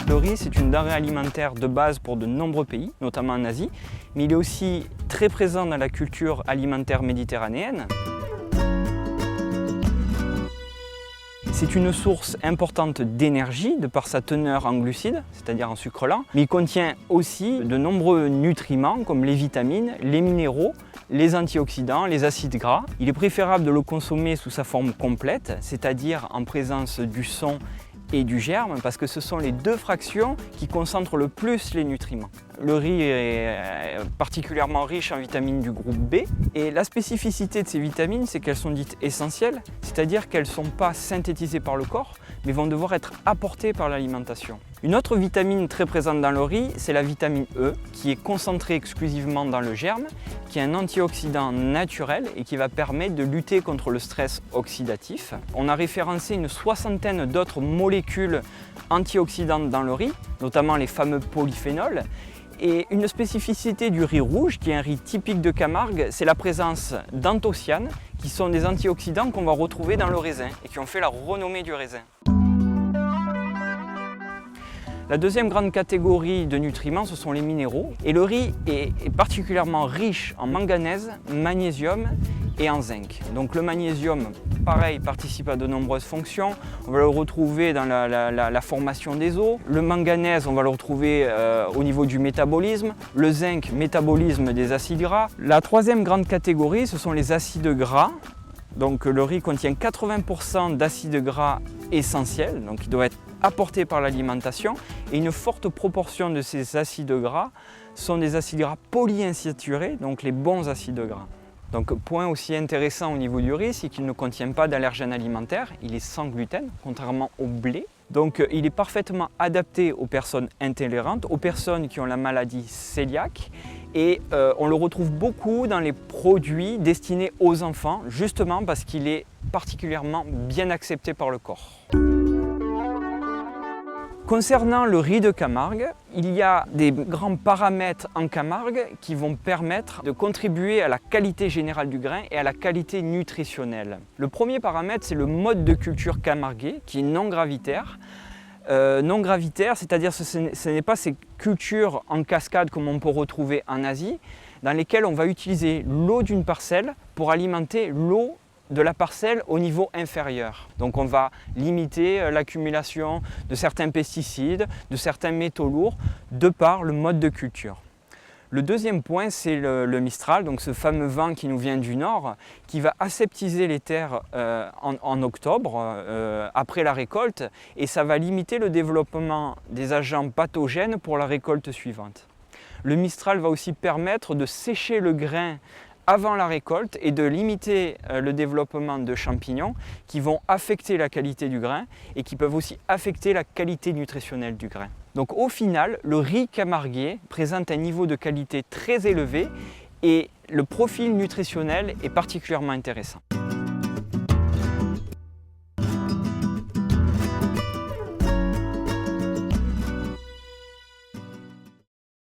Le riz, c'est une denrée alimentaire de base pour de nombreux pays, notamment en Asie, mais il est aussi très présent dans la culture alimentaire méditerranéenne. C'est une source importante d'énergie de par sa teneur en glucides, c'est-à-dire en sucre lent, mais il contient aussi de nombreux nutriments comme les vitamines, les minéraux, les antioxydants, les acides gras. Il est préférable de le consommer sous sa forme complète, c'est-à-dire en présence du son et du germe, parce que ce sont les deux fractions qui concentrent le plus les nutriments. Le riz est particulièrement riche en vitamines du groupe B, et la spécificité de ces vitamines, c'est qu'elles sont dites essentielles, c'est-à-dire qu'elles ne sont pas synthétisées par le corps, mais vont devoir être apportées par l'alimentation. Une autre vitamine très présente dans le riz, c'est la vitamine E, qui est concentrée exclusivement dans le germe, qui est un antioxydant naturel et qui va permettre de lutter contre le stress oxydatif. On a référencé une soixantaine d'autres molécules antioxydantes dans le riz, notamment les fameux polyphénols. Et une spécificité du riz rouge, qui est un riz typique de Camargue, c'est la présence d'anthocyanes, qui sont des antioxydants qu'on va retrouver dans le raisin et qui ont fait la renommée du raisin. La deuxième grande catégorie de nutriments, ce sont les minéraux. Et le riz est particulièrement riche en manganèse, magnésium et en zinc. Donc le magnésium, pareil, participe à de nombreuses fonctions. On va le retrouver dans la formation des os. Le manganèse, on va le retrouver au niveau du métabolisme. Le zinc, métabolisme des acides gras. La troisième grande catégorie, ce sont les acides gras. Donc le riz contient 80% d'acides gras essentiels, donc qui doivent être apportés par l'alimentation, et une forte proportion de ces acides gras sont des acides gras polyinsaturés, donc les bons acides gras. Donc point aussi intéressant au niveau du riz, c'est qu'il ne contient pas d'allergènes alimentaires, il est sans gluten, contrairement au blé. Donc il est parfaitement adapté aux personnes intolérantes, aux personnes qui ont la maladie cœliaque, et on le retrouve beaucoup dans les produits destinés aux enfants, justement parce qu'il est particulièrement bien accepté par le corps. Concernant le riz de Camargue, il y a des grands paramètres en Camargue qui vont permettre de contribuer à la qualité générale du grain et à la qualité nutritionnelle. Le premier paramètre, c'est le mode de culture camarguais, qui est non gravitaire. Non gravitaire, c'est-à-dire que ce n'est pas ces cultures en cascade comme on peut retrouver en Asie, dans lesquelles on va utiliser l'eau d'une parcelle pour alimenter l'eau de la parcelle au niveau inférieur. Donc on va limiter l'accumulation de certains pesticides, de certains métaux lourds, de par le mode de culture. Le deuxième point, c'est le Mistral, donc ce fameux vent qui nous vient du nord, qui va aseptiser les terres en octobre, après la récolte, et ça va limiter le développement des agents pathogènes pour la récolte suivante. Le Mistral va aussi permettre de sécher le grain avant la récolte et de limiter le développement de champignons qui vont affecter la qualité du grain et qui peuvent aussi affecter la qualité nutritionnelle du grain. Donc au final, le riz camarguais présente un niveau de qualité très élevé et le profil nutritionnel est particulièrement intéressant.